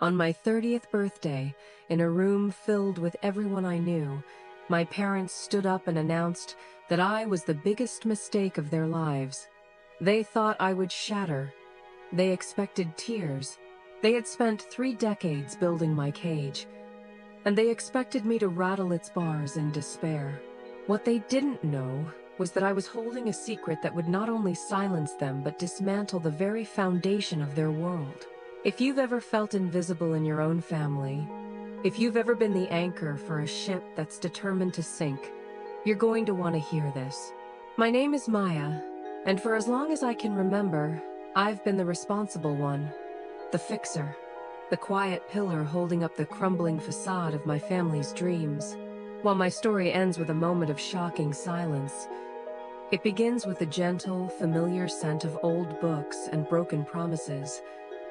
On my 30th birthday, in a room filled with everyone I knew, my parents stood up and announced that I was the biggest mistake of their lives. They thought I would shatter. They expected tears. They had spent 3 decades building my cage, and they expected me to rattle its bars in despair. What they didn't know was that I was holding a secret that would not only silence them but dismantle the very foundation of their world. If you've ever felt invisible in your own family, if you've ever been the anchor for a ship that's determined to sink, you're going to want to hear this. My name is Maya, and for as long as I can remember, I've been the responsible one, the fixer, the quiet pillar holding up the crumbling facade of my family's dreams. While my story ends with a moment of shocking silence, it begins with a gentle, familiar scent of old books and broken promises.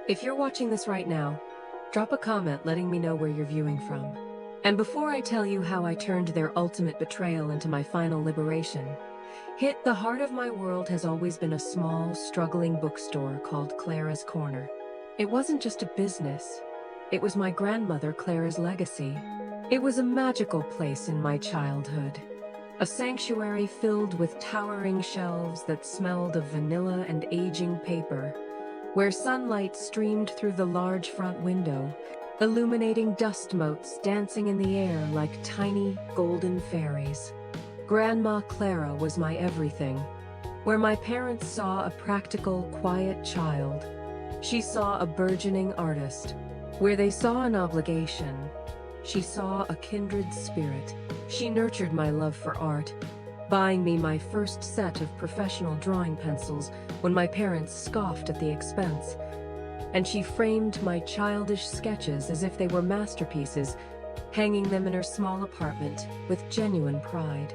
If you're watching this right now, drop a comment letting me know where you're viewing from. And before I tell you how I turned their ultimate betrayal into my final liberation, the heart of my world has always been a small, struggling bookstore called Clara's Corner. It wasn't just a business. It was my grandmother Clara's legacy. It was a magical place in my childhood. A sanctuary filled with towering shelves that smelled of vanilla and aging paper, where sunlight streamed through the large front window, illuminating dust motes dancing in the air like tiny, golden fairies. Grandma Clara was my everything. Where my parents saw a practical, quiet child, she saw a burgeoning artist. Where they saw an obligation, she saw a kindred spirit. She nurtured my love for art, buying me my first set of professional drawing pencils when my parents scoffed at the expense. And she framed my childish sketches as if they were masterpieces, hanging them in her small apartment with genuine pride.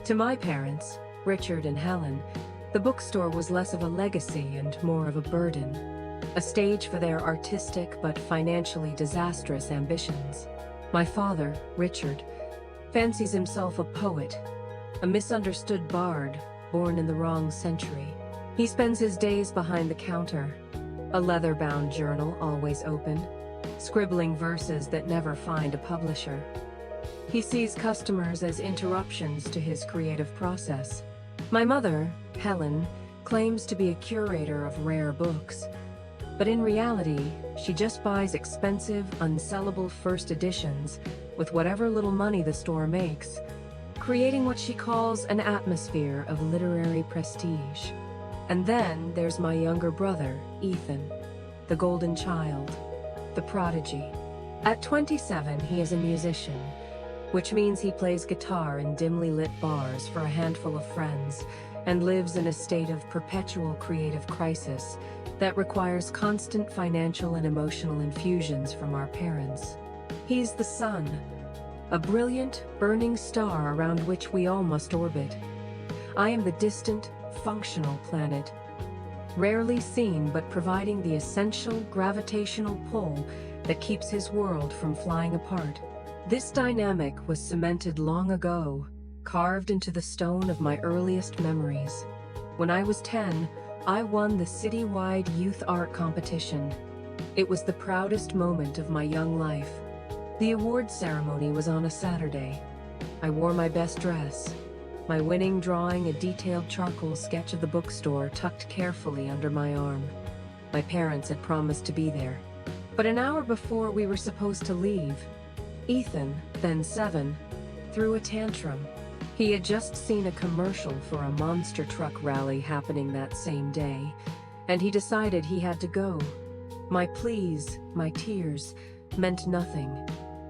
To my parents, Richard and Helen, the bookstore was less of a legacy and more of a burden, a stage for their artistic but financially disastrous ambitions. My father, Richard, fancies himself a poet, a misunderstood bard born in the wrong century. He spends his days behind the counter, a leather-bound journal always open, scribbling verses that never find a publisher. He sees customers as interruptions to his creative process. My mother, Helen, claims to be a curator of rare books, but in reality, she just buys expensive, unsellable first editions with whatever little money the store makes, creating what she calls an atmosphere of literary prestige. And then there's my younger brother, Ethan, the golden child, the prodigy. At 27, he is a musician, which means he plays guitar in dimly lit bars for a handful of friends and lives in a state of perpetual creative crisis that requires constant financial and emotional infusions from our parents. He's the sun, a brilliant, burning star around which we all must orbit. I am the distant, functional planet, rarely seen but providing the essential gravitational pull that keeps his world from flying apart. This dynamic was cemented long ago, carved into the stone of my earliest memories. When I was 10, I won the citywide youth art competition. It was the proudest moment of my young life. The award ceremony was on a Saturday. I wore my best dress, my winning drawing a detailed charcoal sketch of the bookstore tucked carefully under my arm. My parents had promised to be there. But an hour before we were supposed to leave, Ethan, then 7, threw a tantrum. He had just seen a commercial for a monster truck rally happening that same day, and he decided he had to go. My pleas, my tears, meant nothing.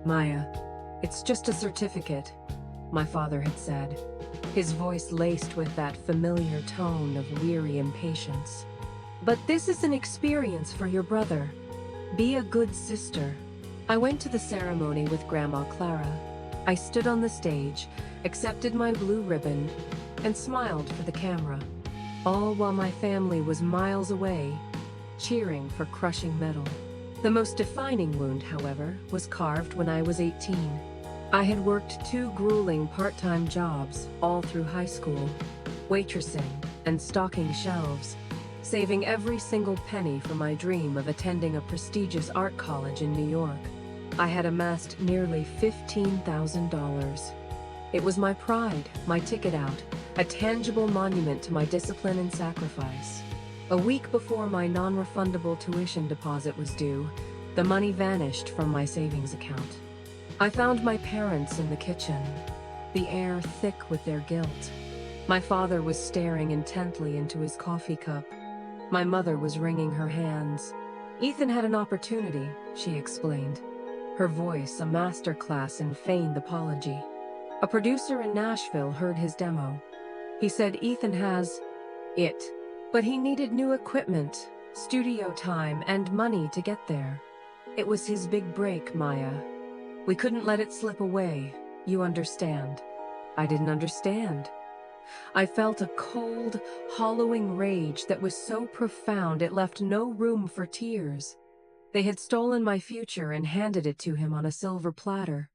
"Maya, it's just a certificate," my father had said, his voice laced with that familiar tone of weary impatience. "But this is an experience for your brother. Be a good sister." I went to the ceremony with Grandma Clara. I stood on the stage, accepted my blue ribbon, and smiled for the camera, all while my family was miles away, cheering for crushing metal. The most defining wound, however, was carved when I was 18. I had worked 2 grueling part-time jobs all through high school, waitressing and stocking shelves. saving every single penny for my dream of attending a prestigious art college in New York. I had amassed nearly $15,000. It was my pride, my ticket out, a tangible monument to my discipline and sacrifice. A week before my non-refundable tuition deposit was due, the money vanished from my savings account. I found my parents in the kitchen, the air thick with their guilt. My father was staring intently into his coffee cup. My mother was wringing her hands. "Ethan had an opportunity," she explained, her voice a masterclass in feigned apology. "A producer in Nashville heard his demo. He said Ethan has it, but he needed new equipment, studio time, and money to get there. It was his big break, Maya. We couldn't let it slip away, you understand." I didn't understand. I felt a cold, hollowing rage that was so profound it left no room for tears. They had stolen my future and handed it to him on a silver platter.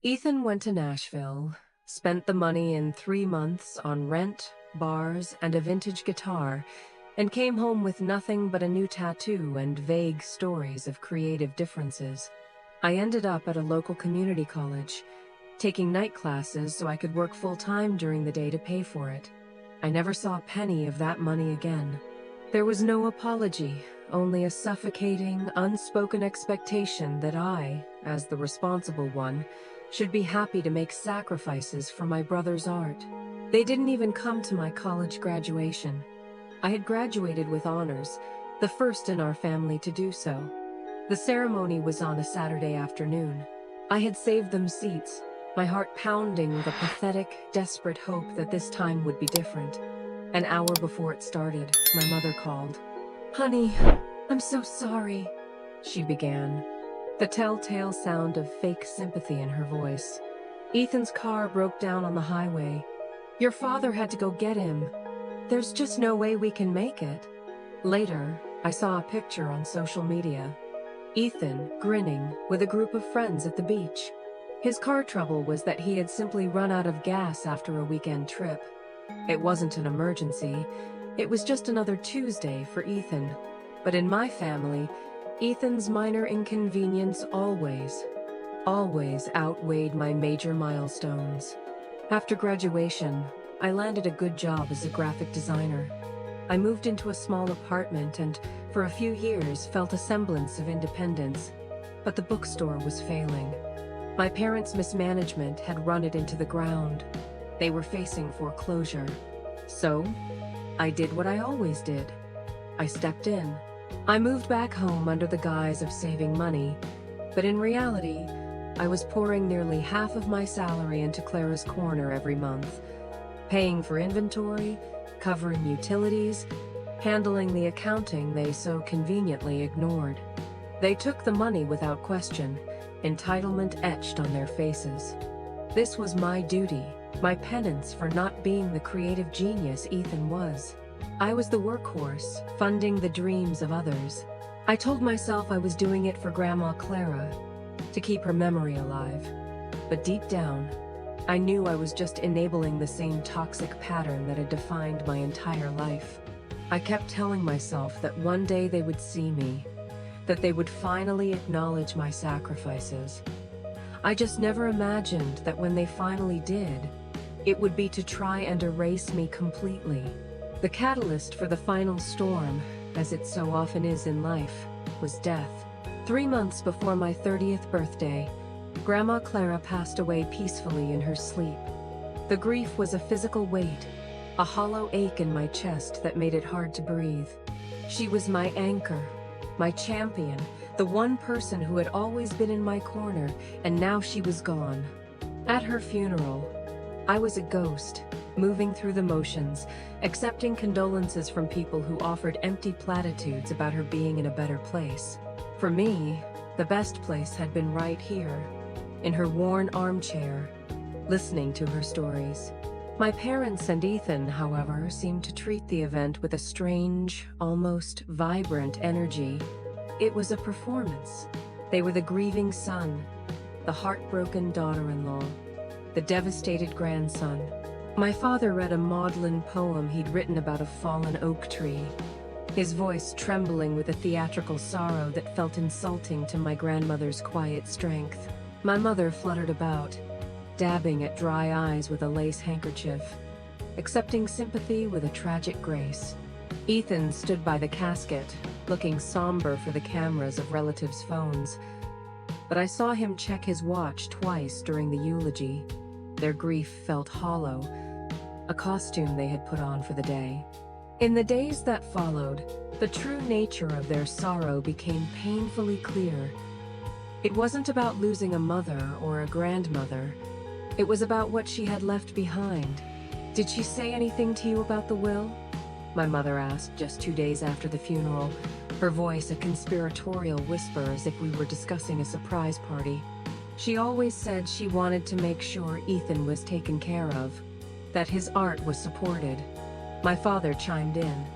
Ethan went to Nashville, spent the money in 3 months on rent, bars, and a vintage guitar, and came home with nothing but a new tattoo and vague stories of creative differences. I ended up at a local community college, taking night classes so I could work full-time during the day to pay for it. I never saw a penny of that money again. There was no apology, only a suffocating, unspoken expectation that I, as the responsible one, should be happy to make sacrifices for my brother's art. They didn't even come to my college graduation. I had graduated with honors, the first in our family to do so. The ceremony was on a Saturday afternoon. I had saved them seats, my heart pounding with a pathetic, desperate hope that this time would be different. An hour before it started, my mother called. "Honey, I'm so sorry," she began, the telltale sound of fake sympathy in her voice. "Ethan's car broke down on the highway. Your father had to go get him. There's just no way we can make it." Later, I saw a picture on social media. Ethan, grinning, with a group of friends at the beach. His car trouble was that he had simply run out of gas after a weekend trip. It wasn't an emergency. It was just another Tuesday for Ethan. But in my family, Ethan's minor inconvenience always outweighed my major milestones. After graduation, I landed a good job as a graphic designer. I moved into a small apartment and, for a few years, felt a semblance of independence. But the bookstore was failing. My parents' mismanagement had run it into the ground. They were facing foreclosure. So, I did what I always did. I stepped in. I moved back home under the guise of saving money, but in reality, I was pouring nearly half of my salary into Clara's Corner every month, paying for inventory, covering utilities, handling the accounting they so conveniently ignored. They took the money without question, entitlement etched on their faces. This was my duty, my penance for not being the creative genius Ethan was. I was the workhorse, funding the dreams of others. I told myself I was doing it for Grandma Clara, to keep her memory alive. But deep down, I knew I was just enabling the same toxic pattern that had defined my entire life. I kept telling myself that one day they would see me, that they would finally acknowledge my sacrifices. I just never imagined that when they finally did, it would be to try and erase me completely. The catalyst for the final storm, as it so often is in life, was death. 3 months before my 30th birthday, Grandma Clara passed away peacefully in her sleep. The grief was a physical weight, a hollow ache in my chest that made it hard to breathe. She was my anchor, my champion, the one person who had always been in my corner, and now she was gone. At her funeral, I was a ghost, moving through the motions, accepting condolences from people who offered empty platitudes about her being in a better place. For me, the best place had been right here, in her worn armchair, listening to her stories. My parents and Ethan, however, seemed to treat the event with a strange, almost vibrant energy. It was a performance. They were the grieving son, the heartbroken daughter-in-law, the devastated grandson. My father read a maudlin poem he'd written about a fallen oak tree. his voice trembling with a theatrical sorrow that felt insulting to my grandmother's quiet strength. My mother fluttered about, dabbing at dry eyes with a lace handkerchief, accepting sympathy with a tragic grace. Ethan stood by the casket, looking somber for the cameras of relatives' phones, but I saw him check his watch twice during the eulogy. Their grief felt hollow, a costume they had put on for the day. In the days that followed, the true nature of their sorrow became painfully clear. It wasn't about losing a mother or a grandmother. It was about what she had left behind. "Did she say anything to you about the will?" my mother asked just 2 days after the funeral, her voice a conspiratorial whisper as if we were discussing a surprise party. "She always said she wanted to make sure Ethan was taken care of, that his art was supported." My father chimed in.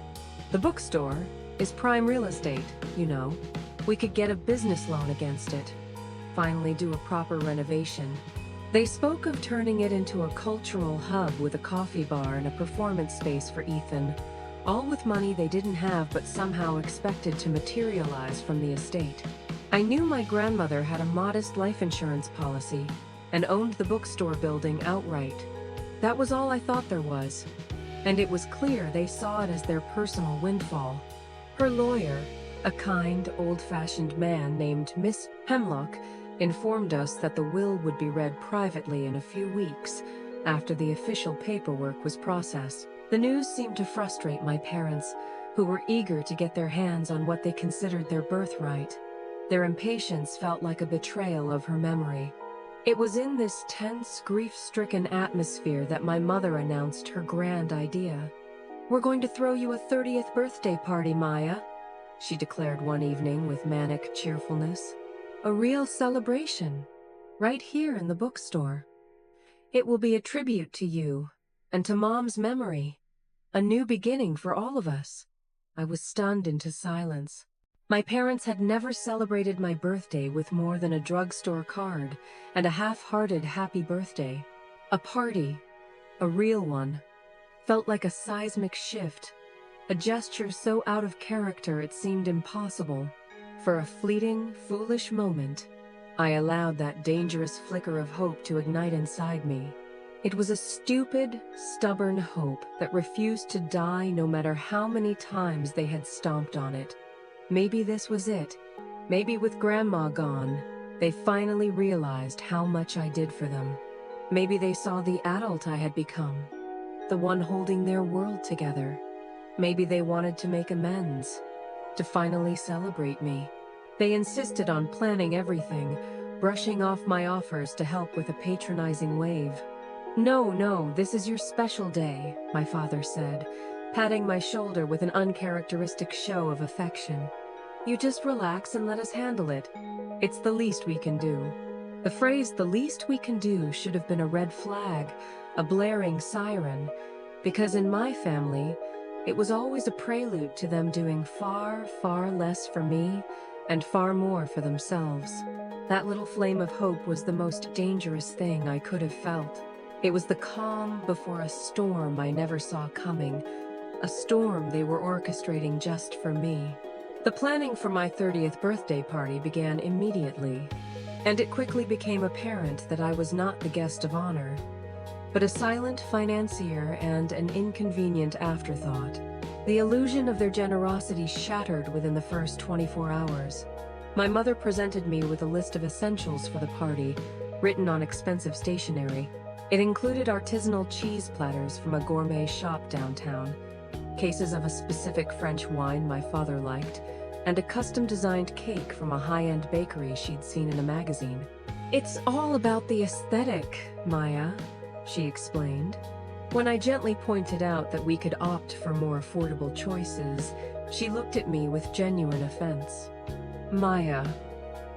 "The bookstore is prime real estate, you know. We could get a business loan against it. Finally do a proper renovation." They spoke of turning it into a cultural hub with a coffee bar and a performance space for Ethan, all with money they didn't have but somehow expected to materialize from the estate. I knew my grandmother had a modest life insurance policy and owned the bookstore building outright. That was all I thought there was, and it was clear they saw it as their personal windfall. Her lawyer, a kind, old-fashioned man named Miss Hemlock, informed us that the will would be read privately in a few weeks after the official paperwork was processed. The news seemed to frustrate my parents, who were eager to get their hands on what they considered their birthright. Their impatience felt like a betrayal of her memory. It was in this tense, grief-stricken atmosphere that my mother announced her grand idea. "We're going to throw you a 30th birthday party, Maya," she declared one evening with manic cheerfulness. "A real celebration, right here in the bookstore. It will be a tribute to you and to Mom's memory, a new beginning for all of us." I was stunned into silence. My parents had never celebrated my birthday with more than a drugstore card and a half-hearted happy birthday. A party, a real one, felt like a seismic shift, a gesture so out of character it seemed impossible. For a fleeting, foolish moment, I allowed that dangerous flicker of hope to ignite inside me. It was a stupid, stubborn hope that refused to die no matter how many times they had stomped on it. Maybe this was it. Maybe with Grandma gone, they finally realized how much I did for them. Maybe they saw the adult I had become, the one holding their world together. Maybe they wanted to make amends, to finally celebrate me. They insisted on planning everything, brushing off my offers to help with a patronizing wave. "No, no, this is your special day," my father said, patting my shoulder with an uncharacteristic show of affection. "You just relax and let us handle it. It's the least we can do." The phrase "the least we can do" should have been a red flag, a blaring siren, because in my family, it was always a prelude to them doing far, far less for me and far more for themselves. That little flame of hope was the most dangerous thing I could have felt. It was the calm before a storm I never saw coming, a storm they were orchestrating just for me. The planning for my 30th birthday party began immediately, and it quickly became apparent that I was not the guest of honor, but a silent financier and an inconvenient afterthought. The illusion of their generosity shattered within the first 24 hours. My mother presented me with a list of essentials for the party, written on expensive stationery. It included artisanal cheese platters from a gourmet shop downtown, cases of a specific French wine my father liked, and a custom-designed cake from a high-end bakery she'd seen in a magazine. "It's all about the aesthetic, Maya," she explained. When I gently pointed out that we could opt for more affordable choices, she looked at me with genuine offense. "Maya,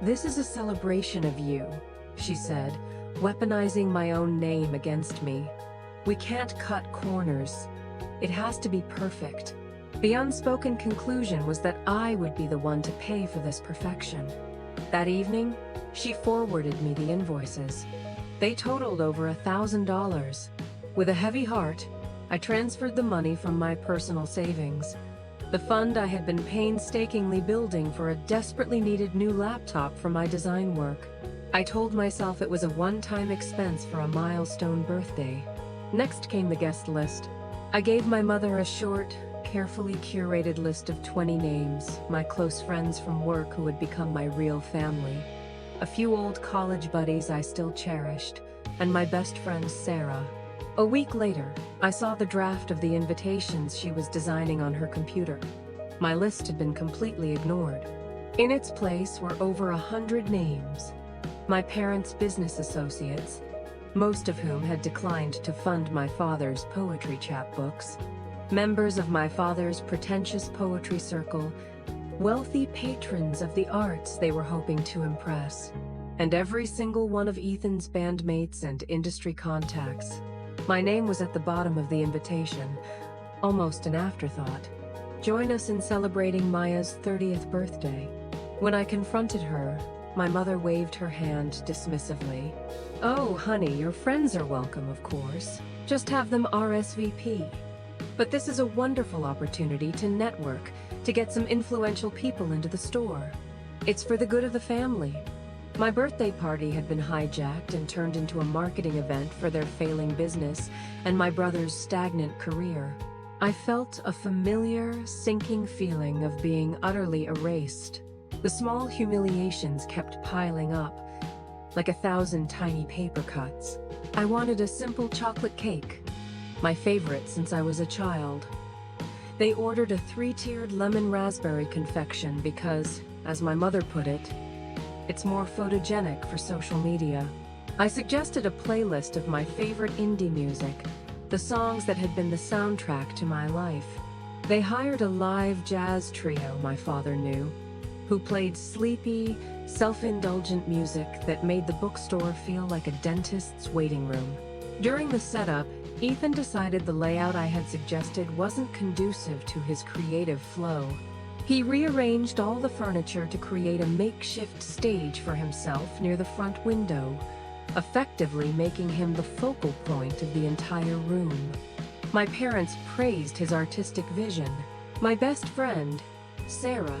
this is a celebration of you," she said, weaponizing my own name against me. "We can't cut corners. It has to be perfect." The unspoken conclusion was that I would be the one to pay for this perfection. That evening, she forwarded me the invoices. They totaled over $1,000. With a heavy heart, I transferred the money from my personal savings. the fund I had been painstakingly building for a desperately needed new laptop for my design work. I told myself it was a one-time expense for a milestone birthday. Next came the guest list. I gave my mother a short, carefully curated list of 20 names, my close friends from work who would become my real family. A few old college buddies I still cherished, and my best friend Sarah. A week later, I saw the draft of the invitations she was designing on her computer. My list had been completely ignored. In its place were over 100 names. My parents' business associates, most of whom had declined to fund my father's poetry chapbooks, members of my father's pretentious poetry circle, wealthy patrons of the arts they were hoping to impress, and every single one of Ethan's bandmates and industry contacts. My name was at the bottom of the invitation, almost an afterthought. Join us in celebrating Maya's 30th birthday. When I confronted her, my mother waved her hand dismissively. Oh, honey, your friends are welcome, of course. Just have them RSVP. But this is a wonderful opportunity to network, to get some influential people into the store. It's for the good of the family. My birthday party had been hijacked and turned into a marketing event for their failing business and my brother's stagnant career. I felt a familiar, sinking feeling of being utterly erased. The small humiliations kept piling up, like 1,000 tiny paper cuts. I wanted a simple chocolate cake, my favorite since I was a child. They ordered a 3-tiered lemon raspberry confection because, as my mother put it, it's more photogenic for social media. I suggested a playlist of my favorite indie music, the songs that had been the soundtrack to my life. They hired a live jazz trio my father knew, who played sleepy, self-indulgent music that made the bookstore feel like a dentist's waiting room. During the setup, Ethan decided the layout I had suggested wasn't conducive to his creative flow. He rearranged all the furniture to create a makeshift stage for himself near the front window, effectively making him the focal point of the entire room. My parents praised his artistic vision. My best friend, Sarah,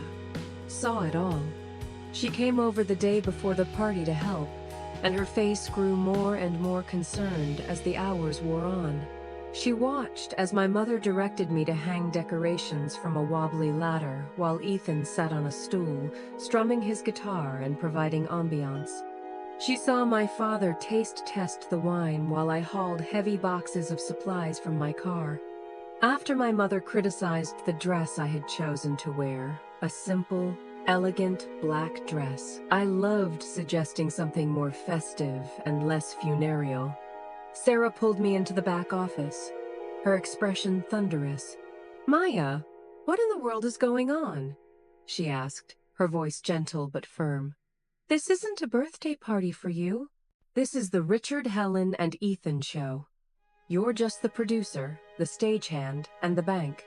saw it all. She came over the day before the party to help, and her face grew more and more concerned as the hours wore on. She watched as my mother directed me to hang decorations from a wobbly ladder while Ethan sat on a stool, strumming his guitar and providing ambiance. She saw my father taste test the wine while I hauled heavy boxes of supplies from my car. After my mother criticized the dress I had chosen to wear, a simple, elegant black dress, I loved suggesting something more festive and less funereal. Sarah pulled me into the back office, her expression thunderous. Maya, what in the world is going on? She asked, her voice gentle but firm. This isn't a birthday party for you. This is the Richard, Helen, and Ethan show. You're just the producer, the stagehand, and the bank.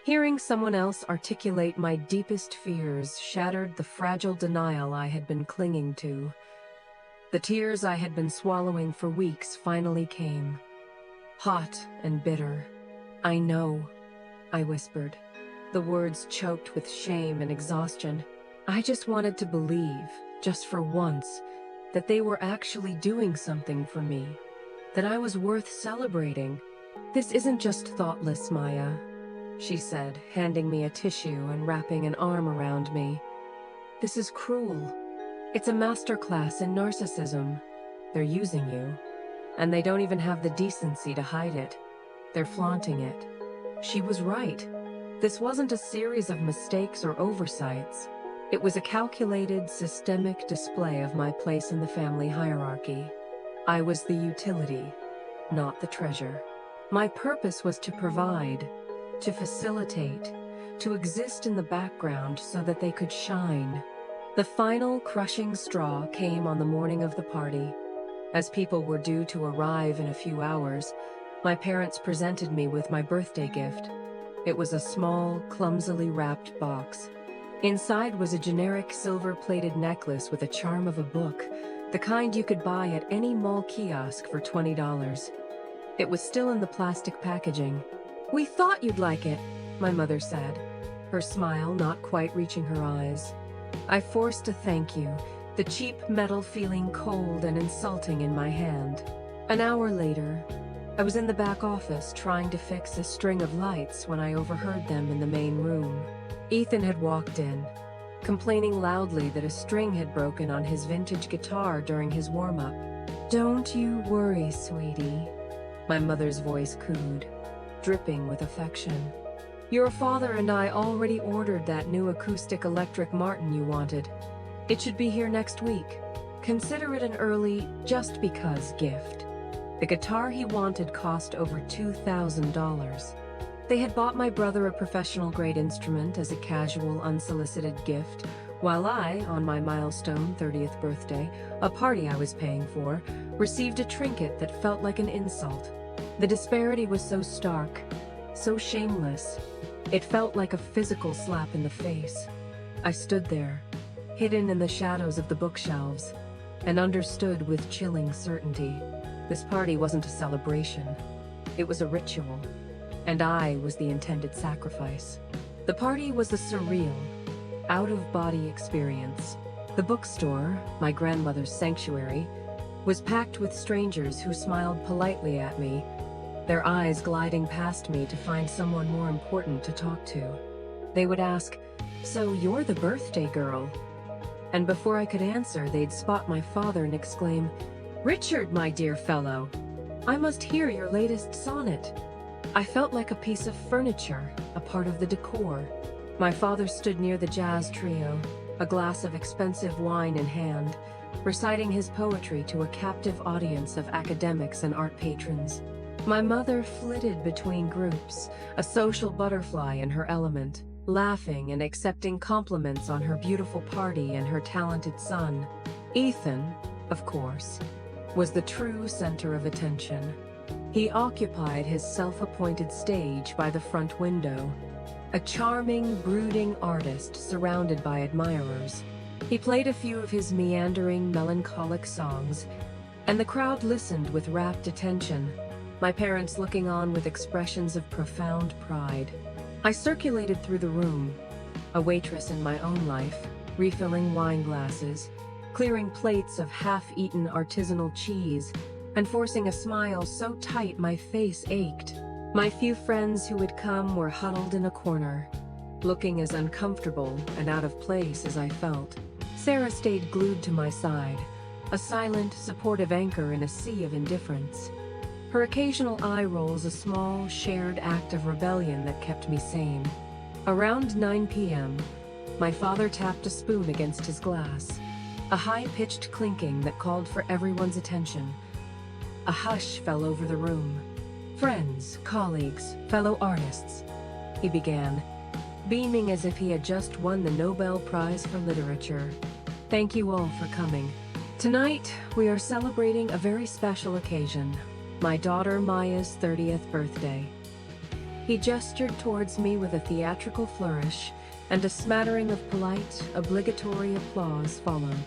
Hearing someone else articulate my deepest fears shattered the fragile denial I had been clinging to. The tears I had been swallowing for weeks finally came. Hot and bitter. I know, I whispered, the words choked with shame and exhaustion. I just wanted to believe, just for once, that they were actually doing something for me, that I was worth celebrating. This isn't just thoughtless, Maya, she said, handing me a tissue and wrapping an arm around me. This is cruel. It's a masterclass in narcissism. They're using you, and they don't even have the decency to hide it. They're flaunting it. She was right. This wasn't a series of mistakes or oversights. It was a calculated, systemic display of my place in the family hierarchy. I was the utility, not the treasure. My purpose was to provide, to facilitate, to exist in the background so that they could shine. The final crushing straw came on the morning of the party. As people were due to arrive in a few hours, my parents presented me with my birthday gift. It was a small, clumsily wrapped box. Inside was a generic silver-plated necklace with a charm of a book, the kind you could buy at any mall kiosk for $20. It was still in the plastic packaging. We thought you'd like it, my mother said, her smile not quite reaching her eyes. I forced a thank you, the cheap metal feeling cold and insulting in my hand. An hour later, I was in the back office trying to fix a string of lights when I overheard them in the main room. Ethan had walked in, complaining loudly that a string had broken on his vintage guitar during his warm-up. "Don't you worry, sweetie," my mother's voice cooed, dripping with affection. "Your father and I already ordered that new acoustic electric Martin you wanted. It should be here next week. Consider it an early just because gift." The guitar he wanted cost over $2,000. They had bought my brother a professional-grade instrument as a casual, unsolicited gift, while I, on my milestone 30th birthday, a party I was paying for, received a trinket that felt like an insult. The disparity was so stark, so shameless. It felt like a physical slap in the face. I stood there, hidden in the shadows of the bookshelves, and understood with chilling certainty. This party wasn't a celebration. It was a ritual, and I was the intended sacrifice. The party was a surreal, out-of-body experience. The bookstore, my grandmother's sanctuary, was packed with strangers who smiled politely at me, their eyes gliding past me to find someone more important to talk to. They would ask, "So you're the birthday girl?" And before I could answer, they'd spot my father and exclaim, "Richard, my dear fellow, I must hear your latest sonnet." I felt like a piece of furniture, a part of the decor. My father stood near the jazz trio, a glass of expensive wine in hand, reciting his poetry to a captive audience of academics and art patrons. My mother flitted between groups, a social butterfly in her element, laughing and accepting compliments on her beautiful party and her talented son. Ethan, of course, was the true center of attention. He occupied his self-appointed stage by the front window, a charming, brooding artist surrounded by admirers. He played a few of his meandering, melancholic songs, and the crowd listened with rapt attention, my parents looking on with expressions of profound pride. I circulated through the room, a waitress in my own life, refilling wine glasses, clearing plates of half-eaten artisanal cheese, and forcing a smile so tight my face ached. My few friends who had come were huddled in a corner, looking as uncomfortable and out of place as I felt. Sarah stayed glued to my side, a silent, supportive anchor in a sea of indifference. Her occasional eye rolls a small, shared act of rebellion that kept me sane. Around 9 p.m., my father tapped a spoon against his glass, a high-pitched clinking that called for everyone's attention. A hush fell over the room. "Friends, colleagues, fellow artists," he began, beaming as if he had just won the Nobel Prize for Literature. "Thank you all for coming. Tonight, we are celebrating a very special occasion, my daughter Maya's 30th birthday." He gestured towards me with a theatrical flourish, and a smattering of polite, obligatory applause followed.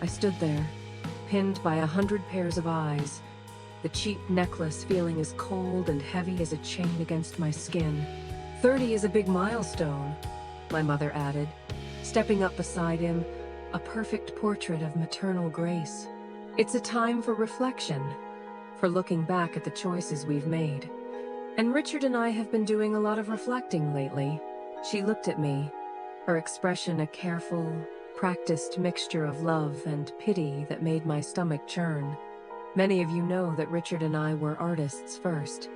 I stood there, pinned by 100 pairs of eyes, the cheap necklace feeling as cold and heavy as a chain against my skin. "30 is a big milestone," my mother added, stepping up beside him, a perfect portrait of maternal grace. "It's a time for reflection, for looking back at the choices we've made. And Richard and I have been doing a lot of reflecting lately." She looked at me, her expression a careful, practiced mixture of love and pity that made my stomach churn. "Many of you know that Richard and I were artists first.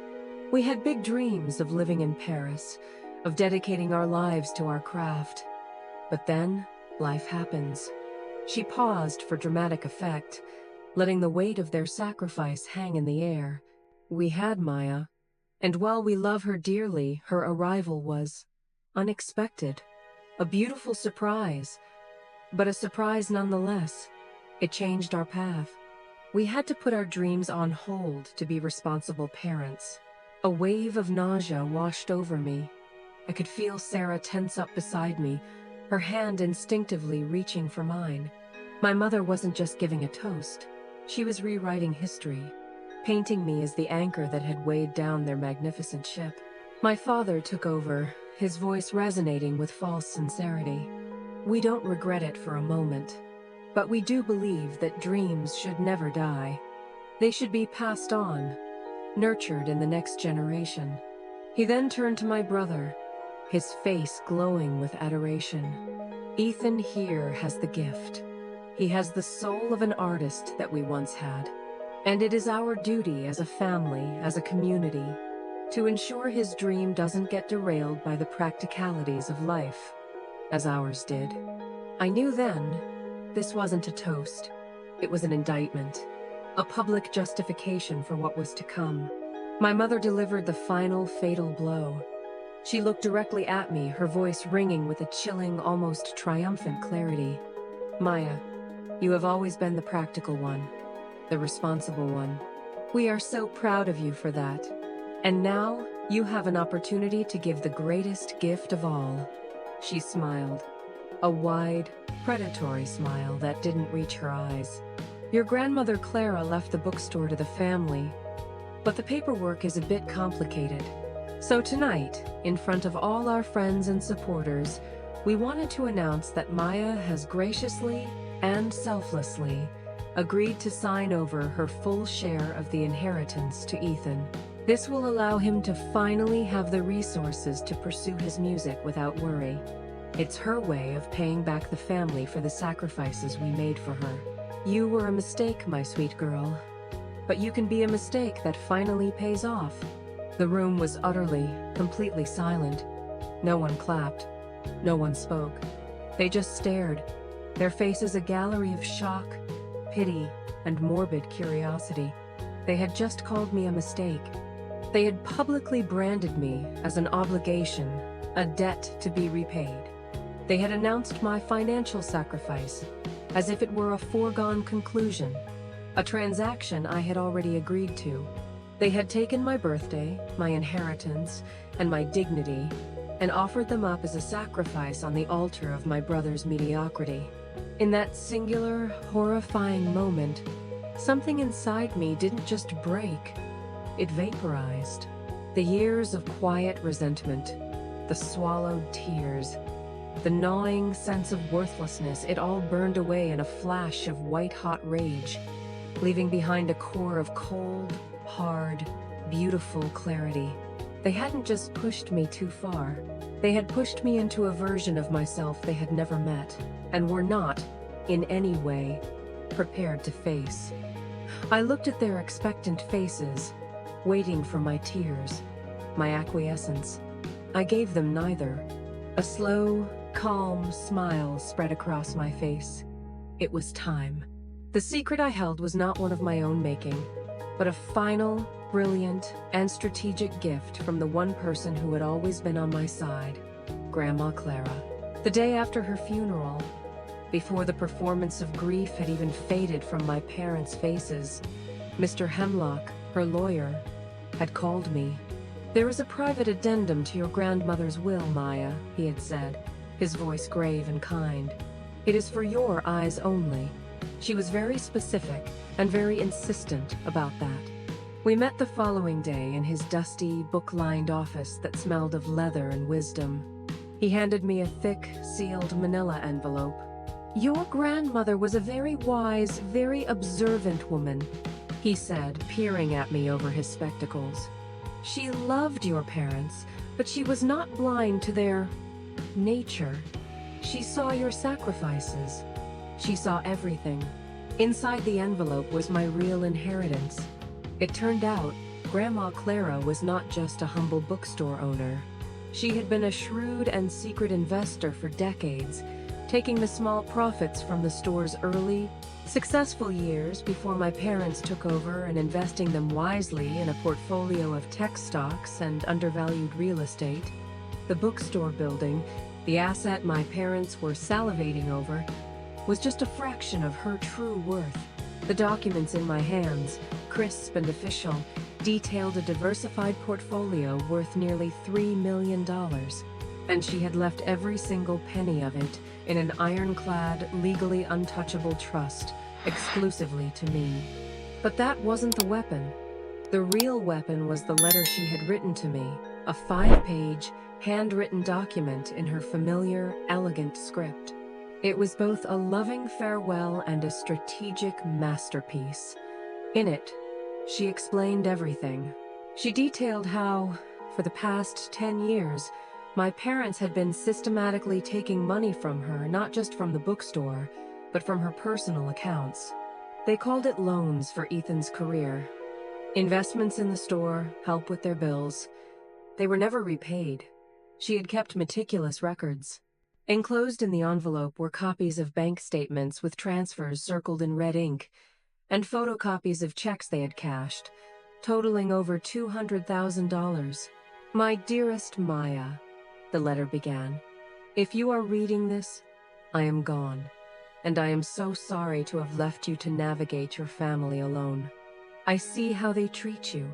We had big dreams of living in Paris, of dedicating our lives to our craft. But then, life happens." She paused for dramatic effect, letting the weight of their sacrifice hang in the air. "We had Maya, and while we love her dearly, her arrival was unexpected. A beautiful surprise, but a surprise nonetheless. It changed our path. We had to put our dreams on hold to be responsible parents." A wave of nausea washed over me. I could feel Sarah tense up beside me, her hand instinctively reaching for mine. My mother wasn't just giving a toast. She was rewriting history, painting me as the anchor that had weighed down their magnificent ship. My father took over, his voice resonating with false sincerity. "We don't regret it for a moment, but we do believe that dreams should never die. They should be passed on, nurtured in the next generation." He then turned to my brother, his face glowing with adoration. "Ethan here has the gift. He has the soul of an artist that we once had. And it is our duty as a family, as a community, to ensure his dream doesn't get derailed by the practicalities of life, as ours did." I knew then this wasn't a toast. It was an indictment, a public justification for what was to come. My mother delivered the final fatal blow. She looked directly at me, her voice ringing with a chilling, almost triumphant clarity. "Maya, you have always been the practical one, the responsible one. We are so proud of you for that. And now you have an opportunity to give the greatest gift of all." She smiled, a wide, predatory smile that didn't reach her eyes. "Your grandmother Clara left the bookstore to the family, but the paperwork is a bit complicated. So tonight, in front of all our friends and supporters, we wanted to announce that Maya has graciously and selflessly agreed to sign over her full share of the inheritance to Ethan. This will allow him to finally have the resources to pursue his music without worry. It's her way of paying back the family for the sacrifices we made for her. You were a mistake, my sweet girl, but you can be a mistake that finally pays off." The room was utterly, completely silent. No one clapped. No one spoke. They just stared, their faces a gallery of shock, pity, and morbid curiosity. They had just called me a mistake. They had publicly branded me as an obligation, a debt to be repaid. They had announced my financial sacrifice as if it were a foregone conclusion, a transaction I had already agreed to. They had taken my birthday, my inheritance, and my dignity, and offered them up as a sacrifice on the altar of my brother's mediocrity. In that singular, horrifying moment, something inside me didn't just break, it vaporized. The years of quiet resentment, the swallowed tears, the gnawing sense of worthlessness, it all burned away in a flash of white-hot rage, leaving behind a core of cold, hard, beautiful clarity. They hadn't just pushed me too far. They had pushed me into a version of myself they had never met, and were not, in any way, prepared to face. I looked at their expectant faces, waiting for my tears, my acquiescence. I gave them neither. A slow, calm smile spread across my face. It was time. The secret I held was not one of my own making, but a final, brilliant, and strategic gift from the one person who had always been on my side, Grandma Clara. The day after her funeral, before the performance of grief had even faded from my parents' faces, Mr. Hemlock, her lawyer, had called me. "There is a private addendum to your grandmother's will, Maya," he had said, his voice grave and kind. "It is for your eyes only." She was very specific and very insistent about that. We met the following day in his dusty, book-lined office that smelled of leather and wisdom. He handed me a thick, sealed manila envelope. "Your grandmother was a very wise, very observant woman," he said, peering at me over his spectacles. "She loved your parents, but she was not blind to their nature. She saw your sacrifices. She saw everything." Inside the envelope was my real inheritance. It turned out, Grandma Clara was not just a humble bookstore owner. She had been a shrewd and secret investor for decades, taking the small profits from the store's early, successful years before my parents took over and investing them wisely in a portfolio of tech stocks and undervalued real estate. The bookstore building, the asset my parents were salivating over, was just a fraction of her true worth. The documents in my hands, crisp and official, detailed a diversified portfolio worth nearly $3 million. And she had left every single penny of it in an ironclad, legally untouchable trust, exclusively to me. But that wasn't the weapon. The real weapon was the letter she had written to me, a 5-page, handwritten document in her familiar, elegant script. It was both a loving farewell and a strategic masterpiece. In it, she explained everything. She detailed how, for the past 10 years, my parents had been systematically taking money from her, not just from the bookstore, but from her personal accounts. They called it loans for Ethan's career. Investments in the store, help with their bills. They were never repaid. She had kept meticulous records. Enclosed in the envelope were copies of bank statements with transfers circled in red ink, and photocopies of checks they had cashed, totaling over $200,000. "My dearest Maya," the letter began, "if you are reading this, I am gone, and I am so sorry to have left you to navigate your family alone. I see how they treat you.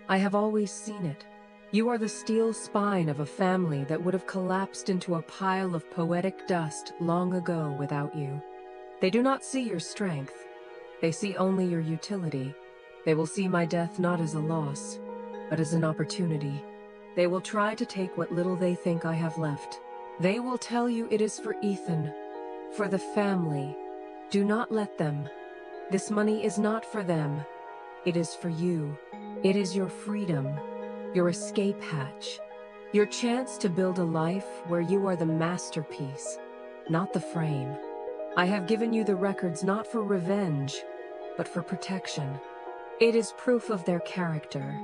I have always seen it. You are the steel spine of a family that would have collapsed into a pile of poetic dust long ago without you. They do not see your strength. They see only your utility. They will see my death not as a loss, but as an opportunity. They will try to take what little they think I have left. They will tell you it is for Ethan, for the family. Do not let them. This money is not for them. It is for you. It is your freedom, your escape hatch, your chance to build a life where you are the masterpiece, not the frame. I have given you the records not for revenge, but for protection. It is proof of their character.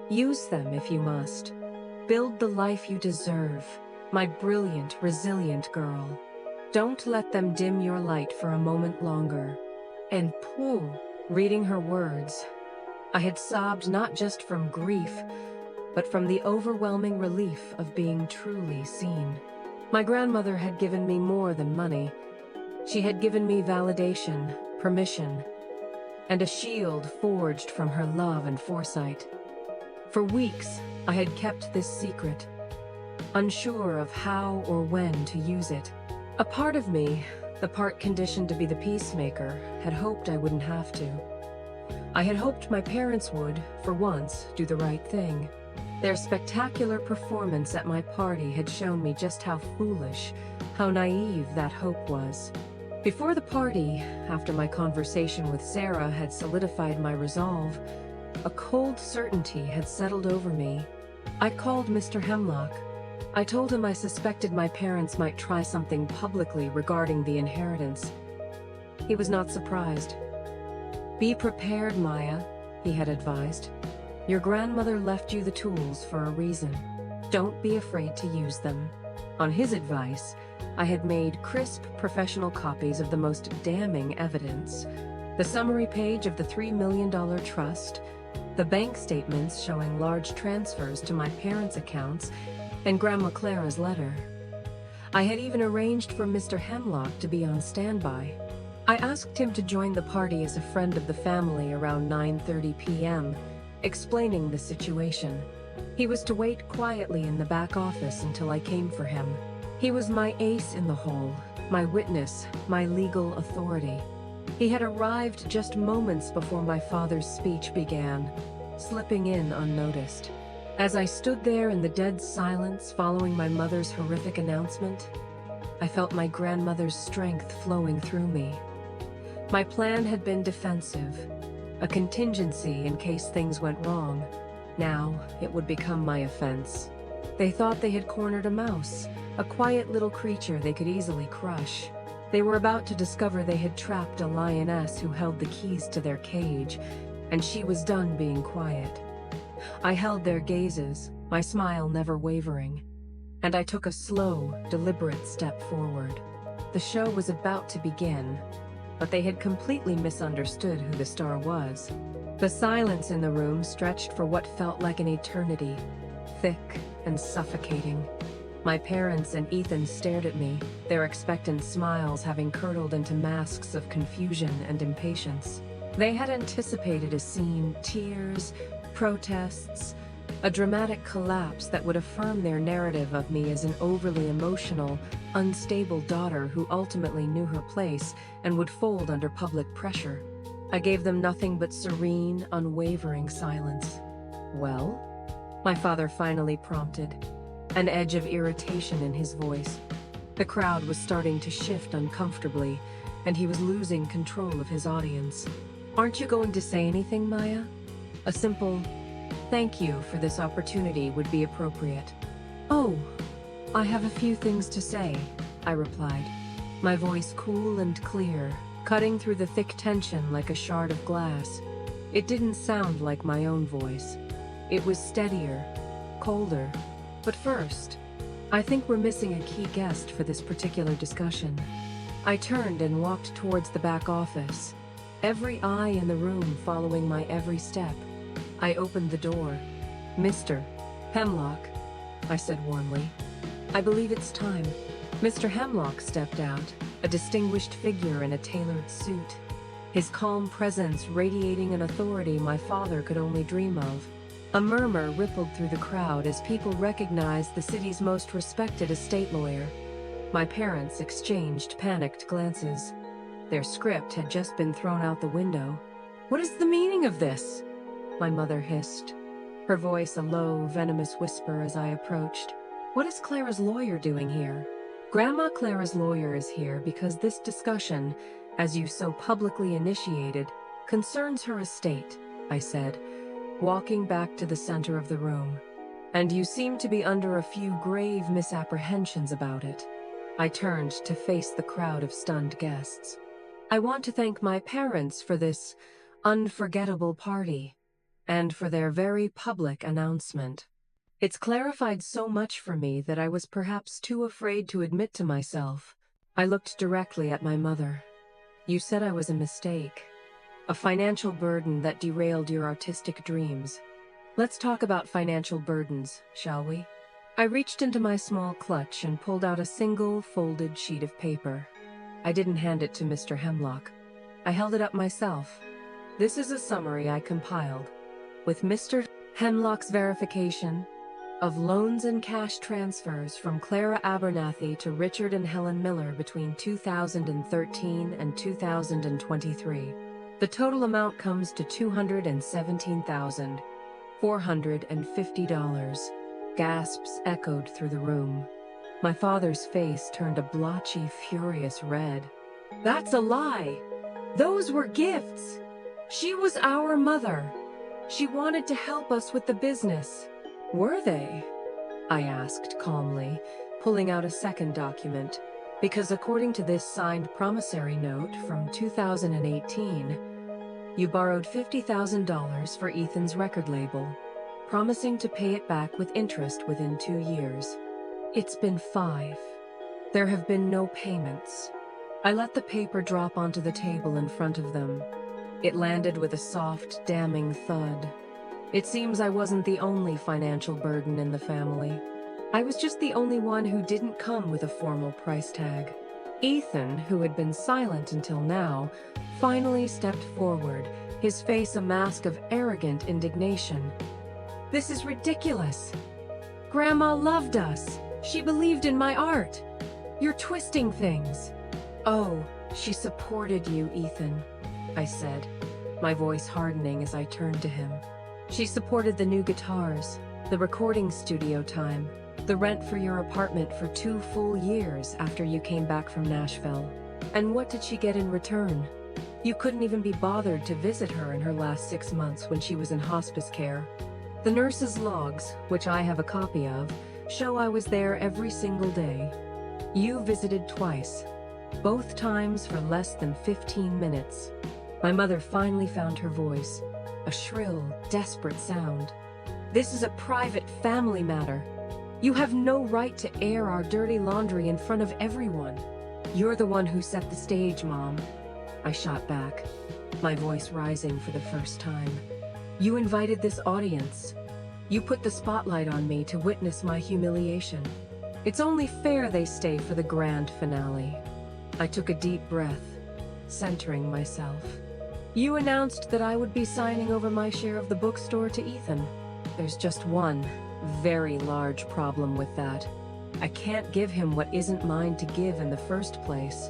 Use them if you must. Build the life you deserve, my brilliant, resilient girl. Don't let them dim your light for a moment longer." And reading her words, I had sobbed not just from grief, but from the overwhelming relief of being truly seen. My grandmother had given me more than money. She had given me validation, permission, and a shield forged from her love and foresight. For weeks, I had kept this secret, unsure of how or when to use it. A part of me, the part conditioned to be the peacemaker, had hoped I wouldn't have to. I had hoped my parents would, for once, do the right thing. Their spectacular performance at my party had shown me just how foolish, how naive that hope was. Before the party, after my conversation with Sarah had solidified my resolve, a cold certainty had settled over me. I called Mr. Hemlock. I told him I suspected my parents might try something publicly regarding the inheritance. He was not surprised. "Be prepared, Maya," he had advised. "Your grandmother left you the tools for a reason. Don't be afraid to use them." On his advice, I had made crisp professional copies of the most damning evidence: the summary page of the $3 million trust, the bank statements showing large transfers to my parents' accounts, and Grandma Clara's letter. I had even arranged for Mr. Hemlock to be on standby. I asked him to join the party as a friend of the family around 9:30 p.m., explaining the situation. He was to wait quietly in the back office until I came for him. He was my ace in the hole, my witness, my legal authority. He had arrived just moments before my father's speech began, slipping in unnoticed. As I stood there in the dead silence following my mother's horrific announcement, I felt my grandmother's strength flowing through me. My plan had been defensive, a contingency in case things went wrong. Now it would become my offense. They thought they had cornered a mouse, a quiet little creature they could easily crush. They were about to discover they had trapped a lioness who held the keys to their cage, and she was done being quiet. I held their gazes, my smile never wavering, and I took a slow, deliberate step forward. The show was about to begin, but they had completely misunderstood who the star was. The silence in the room stretched for what felt like an eternity, thick and suffocating. My parents and Ethan stared at me, their expectant smiles having curdled into masks of confusion and impatience. They had anticipated a scene, tears, protests, a dramatic collapse that would affirm their narrative of me as an overly emotional, unstable daughter who ultimately knew her place and would fold under public pressure. I gave them nothing but serene, unwavering silence. "Well?" my father finally prompted. an edge of irritation in his voice. The crowd was starting to shift uncomfortably, and he was losing control of his audience. "Aren't you going to say anything, Maya? A simple, thank you for this opportunity would be appropriate." "Oh, I have a few things to say," I replied, my voice cool and clear, cutting through the thick tension like a shard of glass. It didn't sound like my own voice. It was steadier, colder. "But first, I think we're missing a key guest for this particular discussion." I turned and walked towards the back office, every eye in the room following my every step. I opened the door. "Mr. Hemlock," I said warmly. "I believe it's time." Mr. Hemlock stepped out, a distinguished figure in a tailored suit, his calm presence radiating an authority my father could only dream of. A murmur rippled through the crowd as people recognized the city's most respected estate lawyer. My parents exchanged panicked glances. Their script had just been thrown out the window. "What is the meaning of this?" my mother hissed, her voice a low, venomous whisper as I approached. "What is Clara's lawyer doing here?" "Grandma Clara's lawyer is here because this discussion, as you so publicly initiated, concerns her estate," I said, walking back to the center of the room. "And you seem to be under a few grave misapprehensions about it." I turned to face the crowd of stunned guests. "I want to thank my parents for this unforgettable party, and for their very public announcement. It's clarified so much for me that I was perhaps too afraid to admit to myself." I looked directly at my mother. "You said I was a mistake. A financial burden that derailed your artistic dreams. Let's talk about financial burdens, shall we?" I reached into my small clutch and pulled out a single folded sheet of paper. I didn't hand it to Mr. Hemlock. I held it up myself. "This is a summary I compiled, with Mr. Hemlock's verification of loans and cash transfers from Clara Abernathy to Richard and Helen Miller between 2013 and 2023. The total amount comes to $217,450. Gasps echoed through the room. My father's face turned a blotchy, furious red. "That's a lie! Those were gifts! She was our mother. She wanted to help us with the business." "Were they?" I asked calmly, pulling out a second document, because according to this signed promissory note from 2018, you borrowed $50,000 for Ethan's record label, promising to pay it back with interest within 2 years. It's been 5. There have been no payments. I let the paper drop onto the table in front of them. It landed with a soft, damning thud. It seems I wasn't the only financial burden in the family. I was just the only one who didn't come with a formal price tag. Ethan, who had been silent until now, finally stepped forward, his face a mask of arrogant indignation. "This is ridiculous. Grandma loved us. She believed in my art. You're twisting things." "Oh, she supported you, Ethan," I said, my voice hardening as I turned to him. "She supported the new guitars, the recording studio time, the rent for your apartment for 2 full years after you came back from Nashville. And what did she get in return? You couldn't even be bothered to visit her in her last 6 months when she was in hospice care. The nurse's logs, which I have a copy of, show I was there every single day. You visited twice, both times for less than 15 minutes. My mother finally found her voice, a shrill, desperate sound. "This is a private family matter. You have no right to air our dirty laundry in front of everyone. You're the one who set the stage, Mom," I shot back, my voice rising for the first time. "You invited this audience. You put the spotlight on me to witness my humiliation. It's only fair they stay for the grand finale." I took a deep breath, centering myself. "You announced that I would be signing over my share of the bookstore to Ethan. There's just one very large problem with that. I can't give him what isn't mine to give in the first place."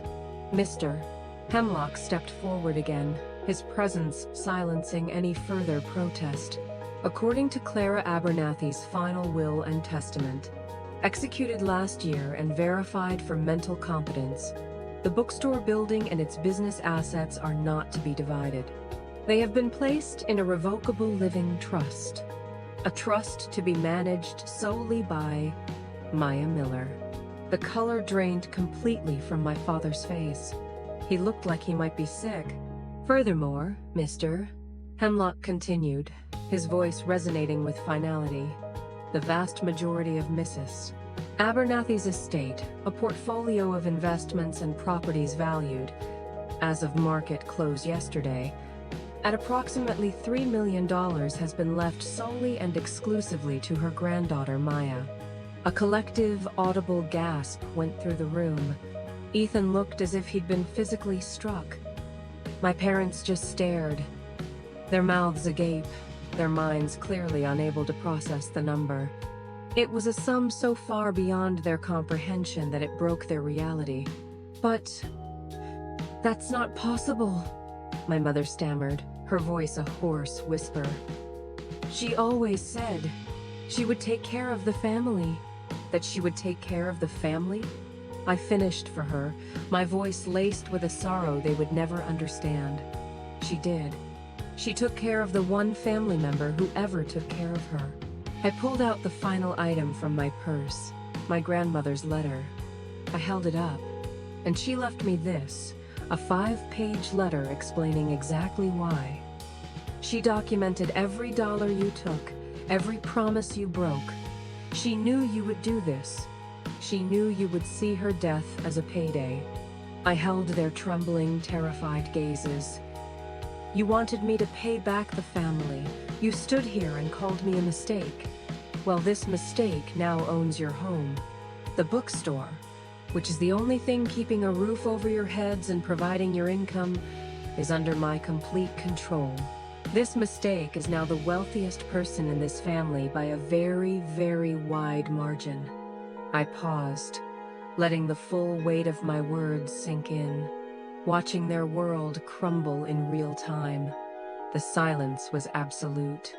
Mr. Hemlock stepped forward again, his presence silencing any further protest. "According to Clara Abernathy's final will and testament, executed last year and verified for mental competence. The bookstore building and its business assets are not to be divided. They have been placed in a revocable living trust, a trust to be managed solely by Maya Miller. The color drained completely from my father's face. He looked like he might be sick. Furthermore, Mr. Hemlock continued, his voice resonating with finality, the vast majority of Mrs. Abernathy's estate, a portfolio of investments and properties valued, as of market close yesterday, at approximately $3 million has been left solely and exclusively to her granddaughter Maya. A collective, audible gasp went through the room. Ethan looked as if he'd been physically struck. My parents just stared, their mouths agape, their minds clearly unable to process the number. It was a sum so far beyond their comprehension that it broke their reality. But that's not possible, my mother stammered, her voice a hoarse whisper. She always said she would take care of the family, that she would take care of the family. I finished for her, my voice laced with a sorrow they would never understand. She did. She took care of the one family member who ever took care of her. I pulled out the final item from my purse, my grandmother's letter. I held it up, and she left me this, a 5-page letter explaining exactly why. She documented every dollar you took, every promise you broke. She knew you would do this. She knew you would see her death as a payday. I held their trembling, terrified gazes. You wanted me to pay back the family. You stood here and called me a mistake. Well, this mistake now owns your home. The bookstore, which is the only thing keeping a roof over your heads and providing your income, is under my complete control. This mistake is now the wealthiest person in this family by a very, very wide margin. I paused, letting the full weight of my words sink in, watching their world crumble in real time. The silence was absolute.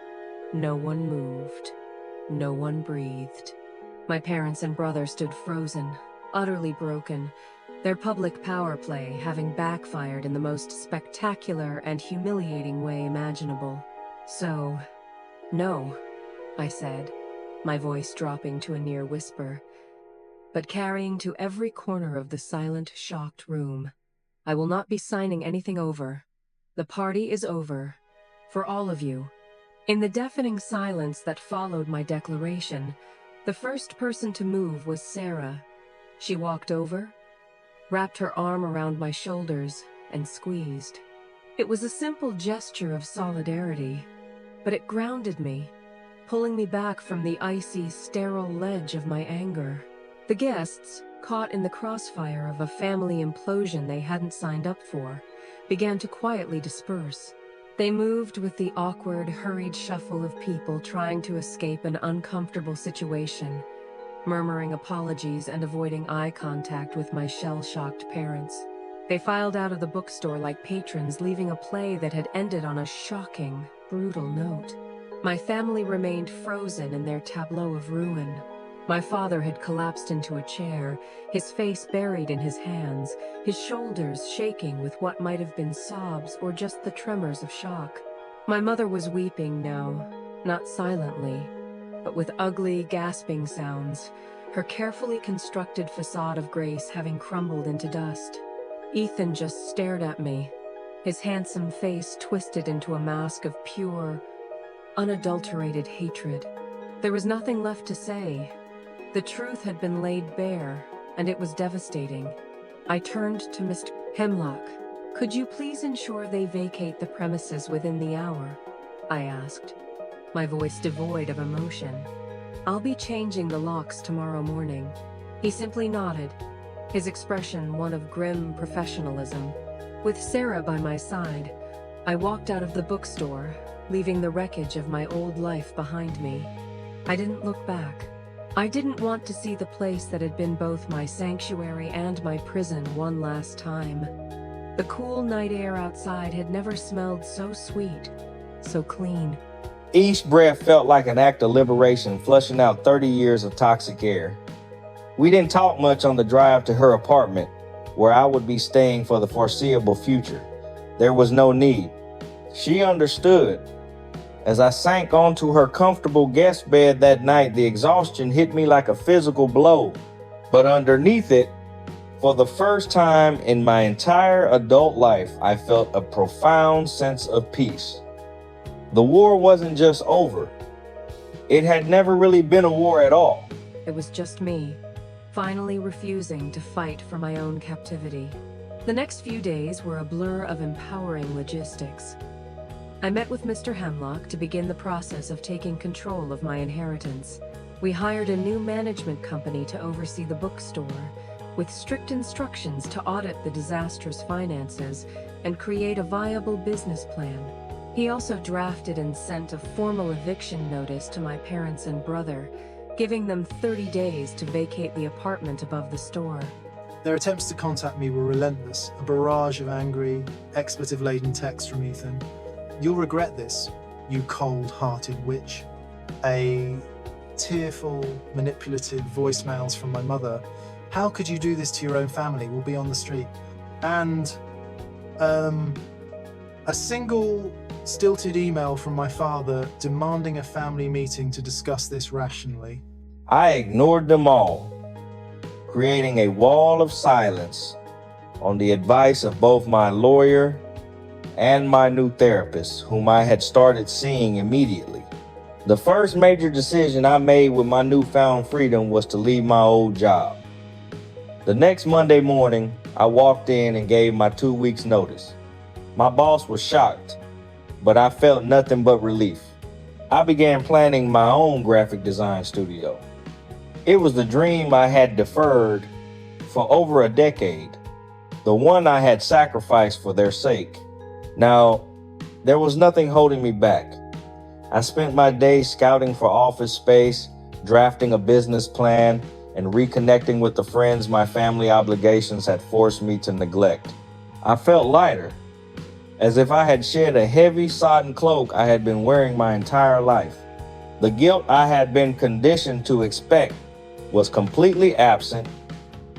No one moved. No one breathed. My parents and brother stood frozen, utterly broken, their public power play having backfired in the most spectacular and humiliating way imaginable. So, no, I said, my voice dropping to a near whisper, but carrying to every corner of the silent, shocked room. I will not be signing anything over. The party is over. For all of you. In the deafening silence that followed my declaration, the first person to move was Sarah. She walked over, wrapped her arm around my shoulders, and squeezed. It was a simple gesture of solidarity, but it grounded me, pulling me back from the icy, sterile ledge of my anger. The guests, caught in the crossfire of a family implosion they hadn't signed up for, began to quietly disperse. They moved with the awkward, hurried shuffle of people trying to escape an uncomfortable situation, murmuring apologies and avoiding eye contact with my shell-shocked parents. They filed out of the bookstore like patrons, leaving a play that had ended on a shocking, brutal note. My family remained frozen in their tableau of ruin. My father had collapsed into a chair, his face buried in his hands, his shoulders shaking with what might have been sobs or just the tremors of shock. My mother was weeping now, not silently, but with ugly, gasping sounds, her carefully constructed facade of grace having crumbled into dust. Ethan just stared at me, his handsome face twisted into a mask of pure, unadulterated hatred. There was nothing left to say. The truth had been laid bare, and it was devastating. I turned to Mr. Hemlock. Could you please ensure they vacate the premises within the hour? I asked, my voice devoid of emotion. I'll be changing the locks tomorrow morning. He simply nodded, his expression one of grim professionalism. With Sarah by my side, I walked out of the bookstore, leaving the wreckage of my old life behind me. I didn't look back. I didn't want to see the place that had been both my sanctuary and my prison one last time. The cool night air outside had never smelled so sweet, so clean. Each breath felt like an act of liberation, flushing out 30 years of toxic air. We didn't talk much on the drive to her apartment, where I would be staying for the foreseeable future. There was no need. She understood. As I sank onto her comfortable guest bed that night, the exhaustion hit me like a physical blow. But underneath it, for the first time in my entire adult life, I felt a profound sense of peace. The war wasn't just over. It had never really been a war at all. It was just me, finally refusing to fight for my own captivity. The next few days were a blur of empowering logistics. I met with Mr. Hemlock to begin the process of taking control of my inheritance. We hired a new management company to oversee the bookstore, with strict instructions to audit the disastrous finances and create a viable business plan. He also drafted and sent a formal eviction notice to my parents and brother, giving them 30 days to vacate the apartment above the store. Their attempts to contact me were relentless, a barrage of angry, expletive-laden texts from Ethan. "You'll regret this, you cold-hearted witch." A tearful, manipulative voicemails from my mother. "How could you do this to your own family? We'll be on the street." And a single stilted email from my father demanding a family meeting to discuss this rationally. I ignored them all, creating a wall of silence on the advice of both my lawyer and my new therapist, whom I had started seeing immediately. The first major decision I made with my newfound freedom was to leave my old job. The next Monday morning, I walked in and gave my 2 weeks notice. My boss was shocked, but I felt nothing but relief. I began planning my own graphic design studio. It was the dream I had deferred for over a decade, the one I had sacrificed for their sake. Now, there was nothing holding me back. I spent my days scouting for office space, drafting a business plan, and reconnecting with the friends my family obligations had forced me to neglect. I felt lighter, as if I had shed a heavy, sodden cloak I had been wearing my entire life. The guilt I had been conditioned to expect was completely absent,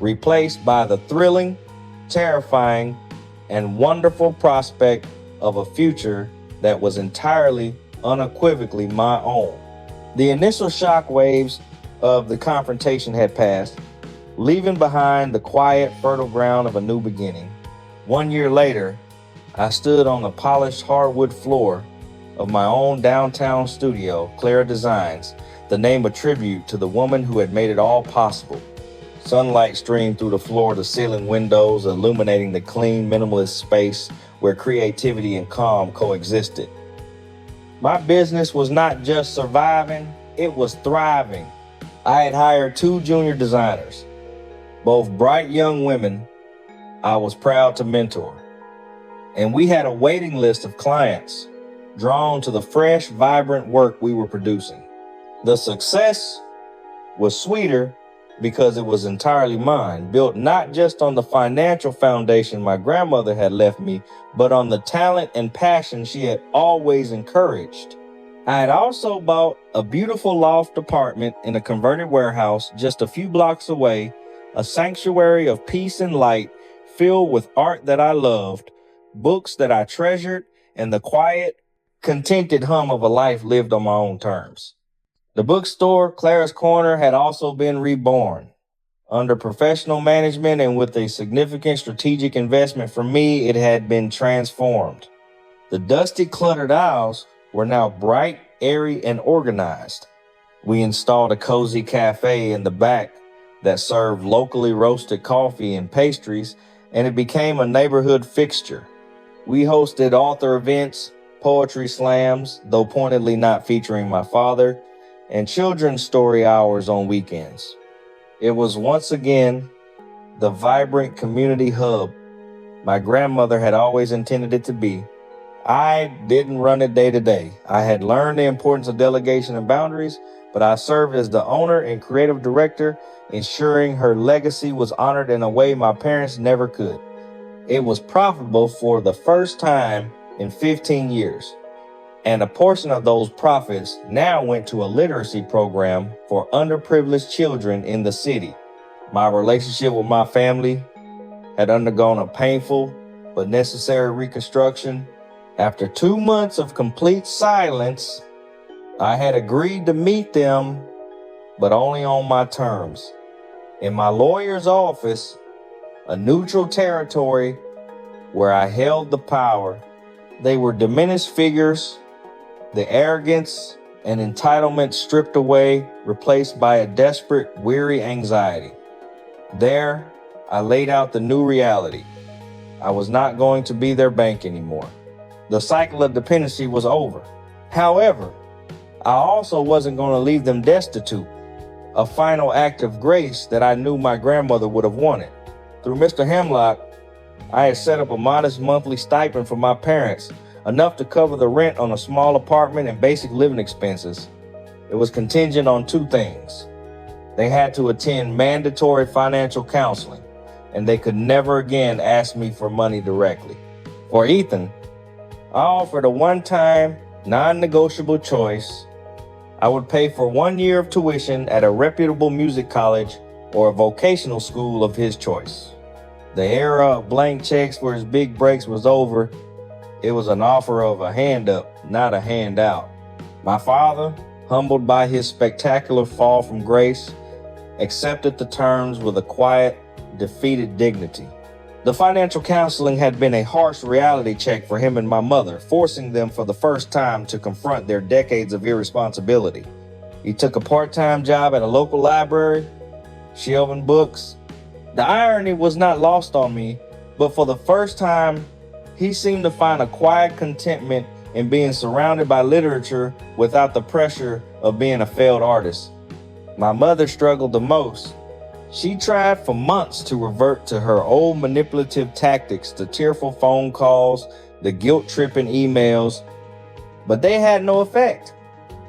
replaced by the thrilling, terrifying, and wonderful prospect of a future that was entirely, unequivocally my own. The initial shock waves of the confrontation had passed, leaving behind the quiet, fertile ground of a new beginning. 1 year later, I stood on the polished hardwood floor of my own downtown studio, Clara Designs, the name a tribute to the woman who had made it all possible. Sunlight streamed through the floor-to-ceiling windows, illuminating the clean, minimalist space where creativity and calm coexisted. My business was not just surviving, it was thriving. I had hired 2 junior designers, both bright young women I was proud to mentor. And we had a waiting list of clients drawn to the fresh, vibrant work we were producing. The success was sweeter because it was entirely mine, built not just on the financial foundation my grandmother had left me, but on the talent and passion she had always encouraged. I had also bought a beautiful loft apartment in a converted warehouse just a few blocks away, a sanctuary of peace and light filled with art that I loved, books that I treasured, and the quiet, contented hum of a life lived on my own terms. The bookstore, Clara's Corner, had also been reborn. Under professional management and with a significant strategic investment from me, it had been transformed. The dusty, cluttered aisles were now bright, airy, and organized. We installed a cozy cafe in the back that served locally roasted coffee and pastries, and it became a neighborhood fixture. We hosted author events, poetry slams, though pointedly not featuring my father, and children's story hours on weekends. It was once again the vibrant community hub my grandmother had always intended it to be. I didn't run it day to day. I had learned the importance of delegation and boundaries, but I served as the owner and creative director, ensuring her legacy was honored in a way my parents never could. It was profitable for the first time in 15 years. And a portion of those profits now went to a literacy program for underprivileged children in the city. My relationship with my family had undergone a painful but necessary reconstruction. After 2 months of complete silence, I had agreed to meet them, but only on my terms. In my lawyer's office, a neutral territory where I held the power, they were diminished figures, the arrogance and entitlement stripped away, replaced by a desperate, weary anxiety. There, I laid out the new reality. I was not going to be their bank anymore. The cycle of dependency was over. However, I also wasn't going to leave them destitute, a final act of grace that I knew my grandmother would have wanted. Through Mr. Hemlock, I had set up a modest monthly stipend for my parents, enough to cover the rent on a small apartment and basic living expenses. It was contingent on two things. They had to attend mandatory financial counseling, and they could never again ask me for money directly. For Ethan, I offered a one-time, non-negotiable choice. I would pay for 1 year of tuition at a reputable music college or a vocational school of his choice. The era of blank checks for his big breaks was over. It was an offer of a hand up, not a handout. My father, humbled by his spectacular fall from grace, accepted the terms with a quiet, defeated dignity. The financial counseling had been a harsh reality check for him and my mother, forcing them for the first time to confront their decades of irresponsibility. He took a part-time job at a local library, shelving books. The irony was not lost on me, but for the first time, he seemed to find a quiet contentment in being surrounded by literature without the pressure of being a failed artist. My mother struggled the most. She tried for months to revert to her old manipulative tactics, the tearful phone calls, the guilt-tripping emails, but they had no effect.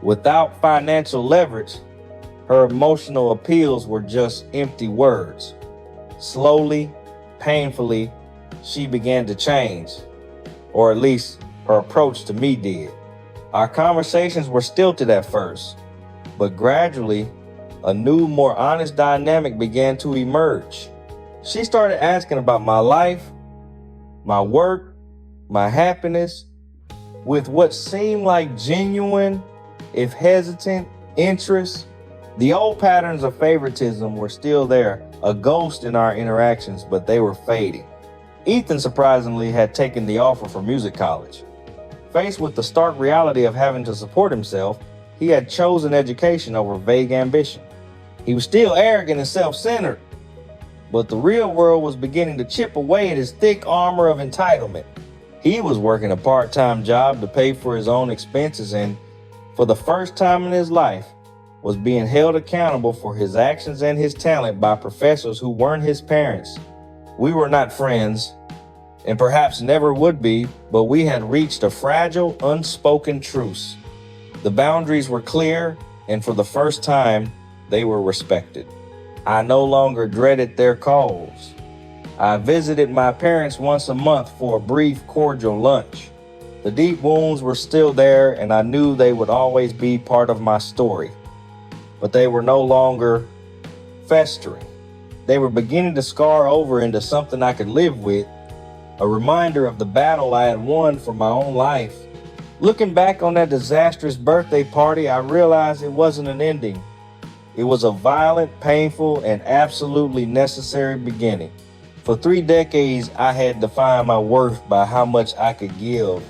Without financial leverage, her emotional appeals were just empty words. Slowly, painfully, she began to change, or at least her approach to me did. Our conversations were stilted at first, but gradually, a new, more honest dynamic began to emerge. She started asking about my life, my work, my happiness, with what seemed like genuine, if hesitant, interest. The old patterns of favoritism were still there, a ghost in our interactions, but they were fading. Ethan surprisingly had taken the offer for music college. Faced with the stark reality of having to support himself, he had chosen education over vague ambition. He was still arrogant and self-centered, but the real world was beginning to chip away at his thick armor of entitlement. He was working a part-time job to pay for his own expenses and, for the first time in his life, was being held accountable for his actions and his talent by professors who weren't his parents. We were not friends, and perhaps never would be, but we had reached a fragile, unspoken truce. The boundaries were clear, and for the first time, they were respected. I no longer dreaded their calls. I visited my parents once a month for a brief, cordial lunch. The deep wounds were still there, and I knew they would always be part of my story. But they were no longer festering. They were beginning to scar over into something I could live with, a reminder of the battle I had won for my own life. Looking back on that disastrous birthday party, I realized it wasn't an ending. It was a violent, painful, and absolutely necessary beginning. For 3 decades, I had defined my worth by how much I could give,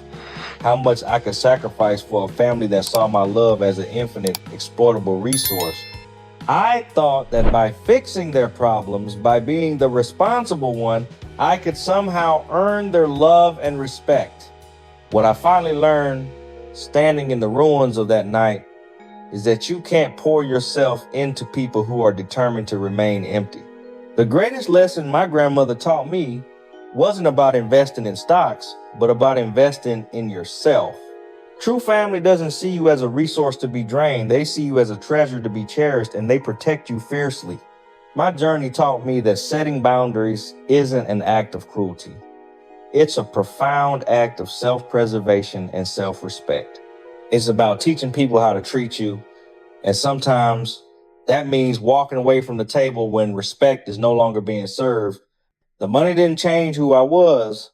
how much I could sacrifice for a family that saw my love as an infinite, exploitable resource. I thought that by fixing their problems, by being the responsible one, I could somehow earn their love and respect. What I finally learned, standing in the ruins of that night, is that you can't pour yourself into people who are determined to remain empty. The greatest lesson my grandmother taught me wasn't about investing in stocks, but about investing in yourself. True family doesn't see you as a resource to be drained. They see you as a treasure to be cherished, and they protect you fiercely. My journey taught me that setting boundaries isn't an act of cruelty. It's a profound act of self-preservation and self-respect. It's about teaching people how to treat you, and sometimes That means walking away from the table when respect is no longer being served. The money didn't change who I was,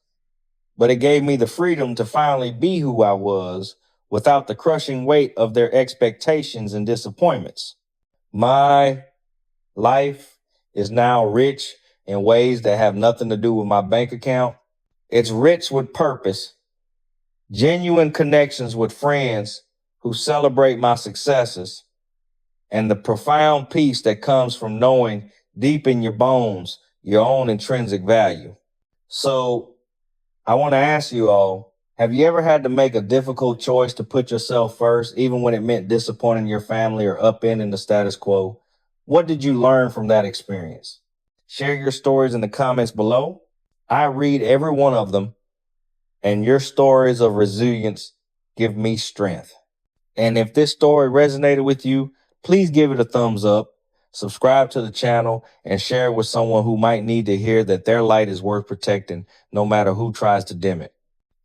but it gave me the freedom to finally be who I was without the crushing weight of their expectations and disappointments. My life is now rich in ways that have nothing to do with my bank account. It's rich with purpose, genuine connections with friends who celebrate my successes, and the profound peace that comes from knowing deep in your bones your own intrinsic value. So, I want to ask you all, have you ever had to make a difficult choice to put yourself first, even when it meant disappointing your family or upending the status quo? What did you learn from that experience? Share your stories in the comments below. I read every one of them, and your stories of resilience give me strength. And if this story resonated with you, please give it a thumbs up, subscribe to the channel, and share it with someone who might need to hear that their light is worth protecting, no matter who tries to dim it.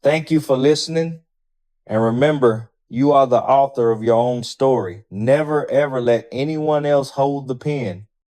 Thank you for listening. And remember, you are the author of your own story. Never, ever let anyone else hold the pen.